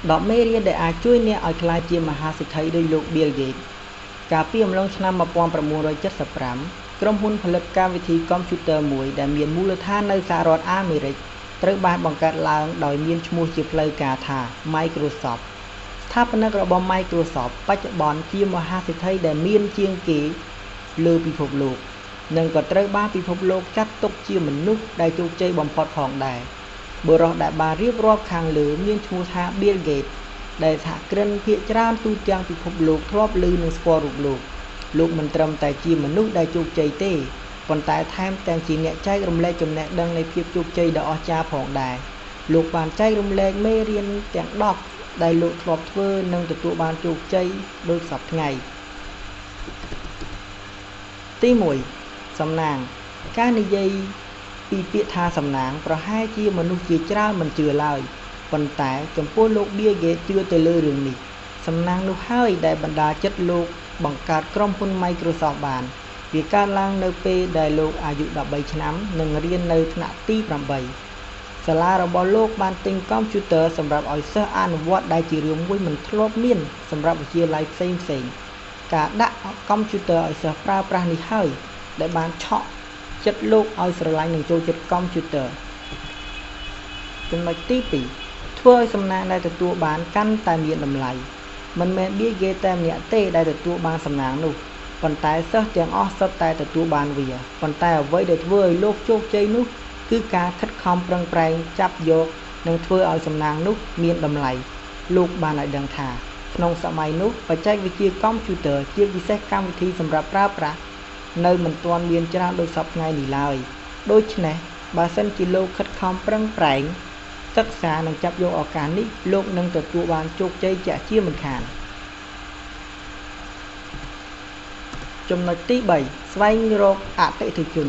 10មេរៀនដែលអាចជួយអ្នកឲ្យក្លាយជាមហាសេដ្ឋីដោយលោក Bill Gates កាលពីអំឡុងឆ្នាំ1975ក្រុមហ៊ុនផលិតកម្មវិធីកុំព្យូទ័រមួយដែលមានមូលដ្ឋាននៅសហរដ្ឋអាមេរិកត្រូវបានបង្កើតឡើងដោយមានឈ្មោះជាផ្លូវការថា Microsoft ស្ថាបនិករបស់ Microsoft បច្ចុប្បន្នជាមហាសេដ្ឋីដែលមានជាងគេលើពិភពលោកនិងក៏ត្រូវបានពិភពលោកចាត់ទុកជាមនុស្សដែលជោគជ័យបំផុតផងដែរបុរសដែលបានរៀបរាប់ខាងលើមានឈ្មោះថា Bill Gates ដែលសហគ្រិនភាគច្រើនទូទាំងពិភពលោកធ្លាប់ឮនិងស្គាល់រូបលោកមិនត្រឹមតែជាមនុស្សដែលជោគជ័យទេប៉ុន្តែថែមទាំងជាអ្នកចែករំលែកចំណេះដឹងនៃភាពជោគជ័យដ៏អស្ចារ្យផងដែរលោកបានចែករំលែកមេរៀនទាំង10ដែលលោកធ្លាប់ធ្វើនិងទទួលបានជោគជ័យដូចសពថ្ងៃទី1សំណាងការនិយាយពីពាក្យថាសំណាងប្រហែលជាមនុស្សជាច្រើនមិនជឿឡើយប៉ុន្តែចំពោះលោក Bill Gates ជឿទៅលើរឿងនេះសំណាងនោះហើយដែលបណ្ដាចិត្តលោកបង្កើតក្រុមហ៊ុន Microsoft បានវាកើតឡើងនៅពេលដែលលោកអាយុ13ឆ្នាំនិងរៀននៅថ្នាក់ទី8សាលារបស់លោកបានទិញកុំព្យូទ័រសម្រាប់ឲ្យសិស្សអនុវត្តដែលជារឿងមួយមិនធ្លាប់មានសម្រាប់វិទ្យាល័យផ្សេងការដាក់កុំព្យូទ័រឲ្យសិស្សប្រើប្រាស់នេះហើយដែលបានឆក់ចិត្តលោកឲ្យស្រឡាញ់និងចូលចិត្តកុំព្យូទ័រចំណុចទី2ធ្វើឲ្យសំណាងដែលទទួលបានកាន់តែមានតម្លៃមិនមែន Bill Gates តែម្នាក់ទេដែលទទួលបានសំណាងនោះប៉ុន្តែសិស្សទាំងអស់សុទ្ធតែទទួលបានវាប៉ុន្តែអ្វីដែលធ្វើឲ្យលោកជោគជ័យនោះគឺការខិតខំប្រឹងប្រែងចាប់យកនិងធ្វើឲ្យសំណាងនោះមានតម្លៃលោកបានឲ្យដឹងថាក្នុងសម័យនោះបច្ចេកវិទ្យាកុំព្យូទ័រជាពិសេសកម្មវិធីសម្រាប់ប្រើប្រាស់នៅមិនទាន់មានច្រើនដូចសពថ្ងៃនេះឡើយដូច្នេះបើសិនជាលោកខិតខំប្រឹងប្រែងសិក្សានិងចាប់យកឱកាសនេះលោកនឹងទទួលបានជោគជ័យជាក់ជាមិនខានចំណុចទី3ស្វែងរកអតិថិជន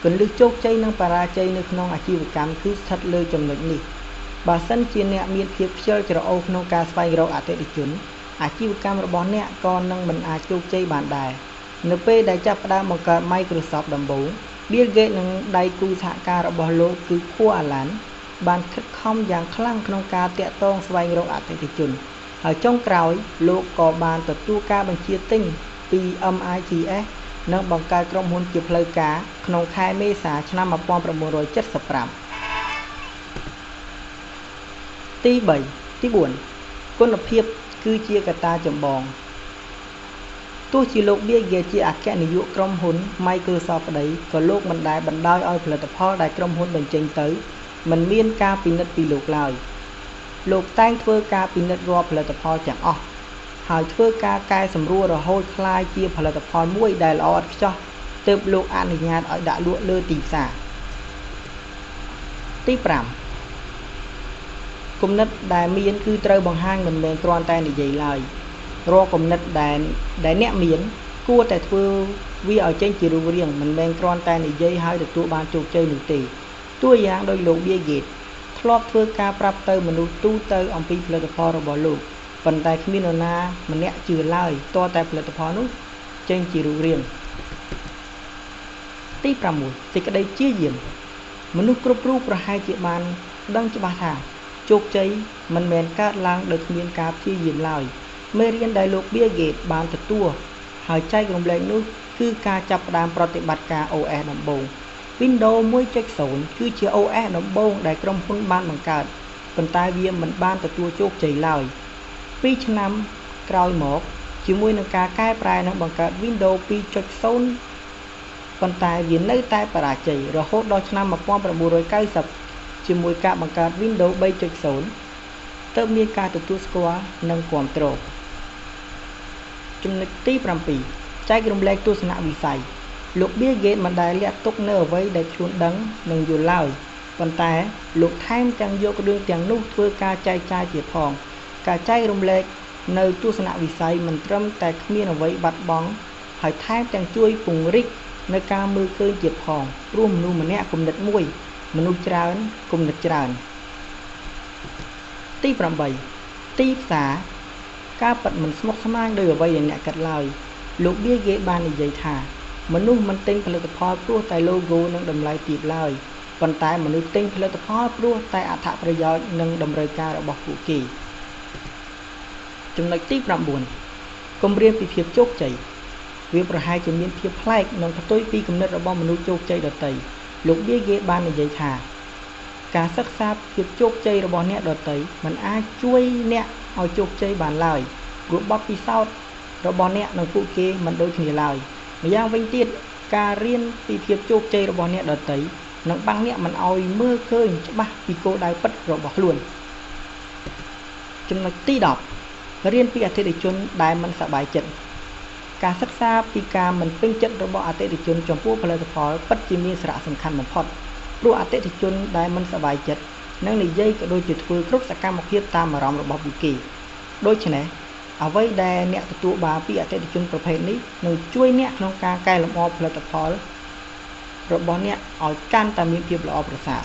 គន្លឹះជោគជ័យនិងបរាជ័យនៅក្នុងអាជីវកម្មគឺស្ថិតលើចំណុចនេះបើសិនជាអ្នកមានភាពខ្ជិលច្រអូសក្នុងការស្វែងរកអតិថិជនអាជីវកម្មរបស់អ្នកក៏នឹងមិនអាចជោគជ័យបានដែរនៅពេលដែលចាប់ផ្ដើមបង្កើត Microsoft ដំបូង Bill Gates និងដៃគូសហការរបស់លោកគឺ Paul Allen បានខិតខំយ៉ាងខ្លាំងក្នុងការតាក់ទងស្វែងរកអតិថិជនហើយចុងក្រោយលោកក៏បានទទួលការបញ្ជាទិញពី MITS និងបង្កើតក្រុមហ៊ុនជាផ្លូវការក្នុងខែមេសាឆ្នាំ1975ទី4គុណភាពគឺជាកត្តាចម្បងទោះជាលោក Bill Gates ជាអគ្គនាយកក្រុមហ៊ុន Microsoft ក្តីក៏លោកមិនដែលបណ្ដោយឲ្យផលិតផលដែលក្រុមហ៊ុនបញ្ចេញទៅមិនមានការពិនិត្យពីលោកឡើយលោកតែងធ្វើការពិនិត្យរាល់ផលិតផលទាំងអស់ហើយធ្វើការកែសម្រួលរហូតក្លាយជាផលិតផលមួយដែលល្អឥតខ្ចោះទើបលោកអនុញ្ញាតឲ្យដាក់លក់លើទីផ្សារទី5គំនិតដែលមានគឺត្រូវបង្ហាញមិនមែនគ្រាន់តែនិយាយឡើយរាល់គំនិតដែលអ្នកមានគួរតែធ្វើវាឲ្យចេញជារូបរាងមិនមែនគ្រាន់តែនិយាយឲ្យទទួលបានជោគជ័យនោះទេតួយ៉ាងដោយលោក Bill Gates ធ្លាប់ធ្វើការប្រាប់ទៅមនុស្សទូទៅអំពីផលិតផលរបស់លោកប៉ុន្តែគ្មាននរណាម្នាក់ជឿឡើយទាល់តែផលិតផលនោះចេញជារូបរាងទី6សេចក្តីព្យាយាមមនុស្សគ្រប់រូបប្រហែលជាបានដឹងច្បាស់ថាជោគជ័យមិនមែនកើតឡើងដោយគ្មានការព្យាយាមឡើយមេរៀនដែលលោក Bill Gates បានទទួលហើយចែករំលែកនោះគឺការចាប់ផ្ដើមប្រតិបត្តិការ OS ដំបូង Windows 1.0 គឺជា OS ដំបូងដែលក្រុមហ៊ុនបានបង្កើតប៉ុន្តែវាមិនបានទទួលជោគជ័យឡើយ2ឆ្នាំក្រោយមកជាមួយនឹងការកែប្រែនិងបង្កើត Windows 2.0 ប៉ុន្តែវានៅតែបរាជ័យរហូតដល់ឆ្នាំ1990ជាមួយការបង្កើត Windows 3.0 ទើបមានការទទួលស្គាល់និងគាំទ្រចំណុចទី7ចែករំលែកទស្សនវិស័យលោក Bill Gates មិនដែលលាក់ទុកនៅអ្វីដែលខ្លួនដឹងនិងយល់ឡើយប៉ុន្តែលោកថែមទាំងយករឿងទាំងនោះធ្វើការចែកចាយទៀតផងការចែករំលែកនៅទស្សនវិស័យមិនត្រឹមតែគ្មានអ្វីបាត់បង់ហើយថែមទាំងជួយពង្រីកនៅការមើលឃើញទៀតផងព្រោះមនុស្សម្នាក់គំនិតមួយមនុស្សច្រើនគំនិតច្រើនទី8ទីផ្សារការពិតមិនស្មុគស្មាញដោយអ្វីដែលអ្នកគិតឡើយលោក Bill Gates បាននិយាយថាមនុស្សមិនទិញផលិតផលព្រោះតែ logo និងតម្លៃទាបឡើយប៉ុន្តែមនុស្សទិញផលិតផលព្រោះតែអត្ថប្រយោជន៍និងតម្រូវការរបស់ពួកគេ ចំណុចទី9គម្រាមពីភាពជោគជ័យវាប្រហែលជាមានភាពប្លែកនិងផ្ទុយពីគំនិតរបស់មនុស្សជោគជ័យដទៃលោក Bill Gates បាននិយាយថាការសិក្សាភាពជោគជ័យរបស់អ្នកដទៃមិនអាចជួយអ្នកឲ្យជោគជ័យបានឡើយព្រោះបទពិសោធន៍របស់អ្នកនិងពួកគេមិនដូចគ្នាឡើយម្យ៉ាងវិញទៀតការរៀនពីភាពជោគជ័យរបស់អ្នកដទៃនឹងបាំងអ្នកមិនឲ្យមើលឃើញច្បាស់ពីគោលដៅពិតរបស់ខ្លួនចំណុចទី10រៀនពីអតិថិជនដែលមិនសប្បាយចិត្តការសិក្សាពីការមិនពេញចិត្តរបស់អតិថិជនចំពោះផលិតផលពិតជាមានសារៈសំខាន់បំផុតព្រោះអតិថិជនដែលមិនសប្បាយចិត្តនឹងនិយាយក៏ដូចជាធ្វើគ្រប់សកម្មភាពតាមអារម្មណ៍របស់ពួកគេដូច្នេះអ្វីដែលអ្នកទទួលបានពីអតិថិជនប្រភេទនេះនឹងជួយអ្នកក្នុងការកែលម្អផលិតផលរបស់អ្នកឲ្យកាន់តែមានភាពល្អប្រសើរ